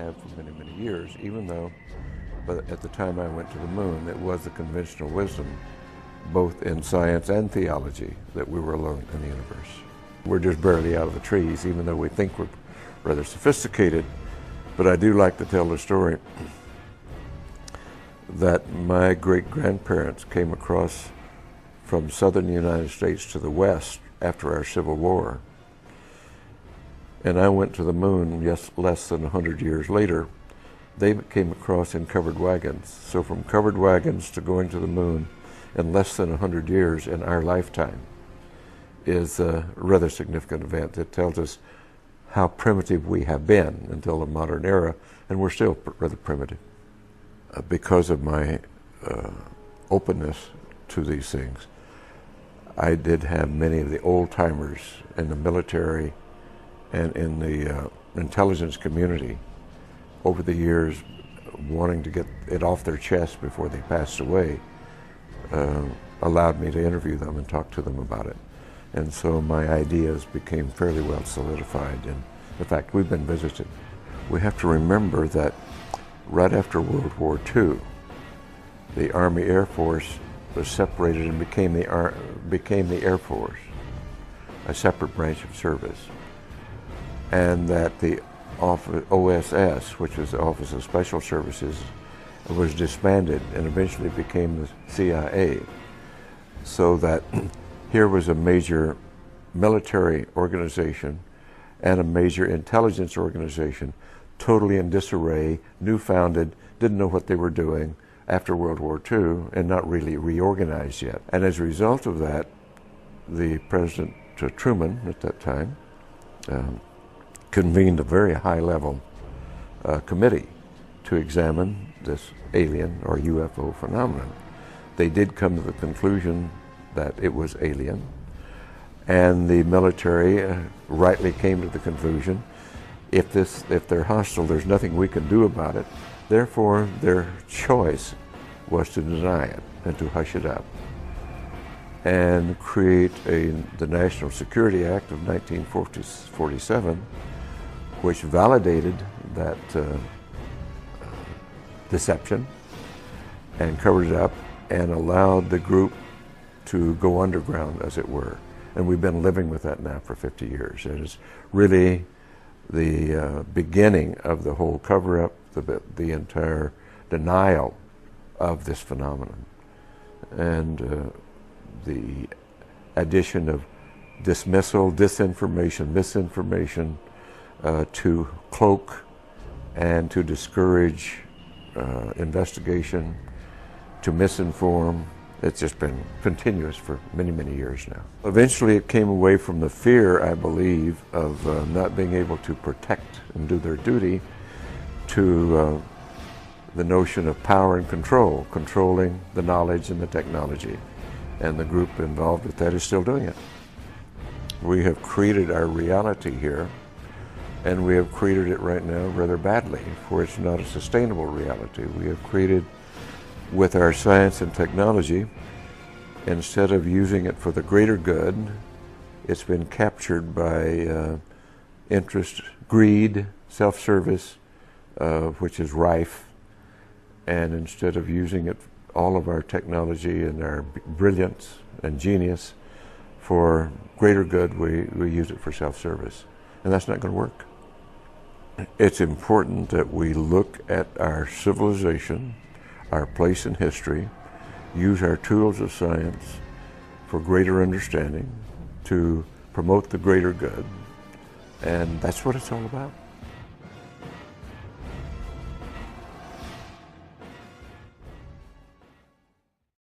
have for many, many years, even though at the time I went to the moon, it was the conventional wisdom, both in science and theology, that we were alone in the universe. We're just barely out of the trees, even though we think we're rather sophisticated. But I do like to tell the story that my great-grandparents came across from southern United States to the west after our Civil War. And I went to the moon less than 100 years later. They came across in covered wagons. So from covered wagons to going to the moon in less than 100 years in our lifetime is a rather significant event. It tells us how primitive we have been until the modern era, and we're still rather primitive. Because of my openness to these things, I did have many of the old-timers in the military and in the intelligence community over the years wanting to get it off their chest before they passed away, allowed me to interview them and talk to them about it. And so my ideas became fairly well solidified. And in fact, we've been visited. We have to remember that right after World War II, the Army Air Force was separated and became the Air Force, a separate branch of service. And that the OSS, which was the Office of Special Services, was disbanded and eventually became the CIA. So that here was a major military organization and a major intelligence organization totally in disarray, new-founded, didn't know what they were doing after World War II, and not really reorganized yet. And as a result of that, the President Truman at that time convened a very high-level committee to examine this alien or UFO phenomenon. They did come to the conclusion that it was alien, and the military rightly came to the conclusion, if they're hostile, there's nothing we can do about it. Therefore, their choice was to deny it and to hush it up and create the National Security Act of 1947, which validated that deception and covered it up and allowed the group to go underground, as it were. And we've been living with that now for 50 years. It is really the beginning of the whole cover-up, the entire denial of this phenomenon, and the addition of dismissal, disinformation, misinformation to cloak and to discourage investigation, to misinform. It's just been continuous for many, many years now. Eventually it came away from the fear, I believe, of not being able to protect and do their duty to the notion of power and control, controlling the knowledge and the technology. And the group involved with that is still doing it. We have created our reality here, and we have created it right now rather badly, for it's not a sustainable reality. We have created, with our science and technology, instead of using it for the greater good, it's been captured by interest, greed, self-service, which is rife. And instead of using it, all of our technology and our brilliance and genius for greater good, we use it for self-service. And that's not going to work. It's important that we look at our civilization, our place in history, use our tools of science for greater understanding, to promote the greater good, and that's what it's all about.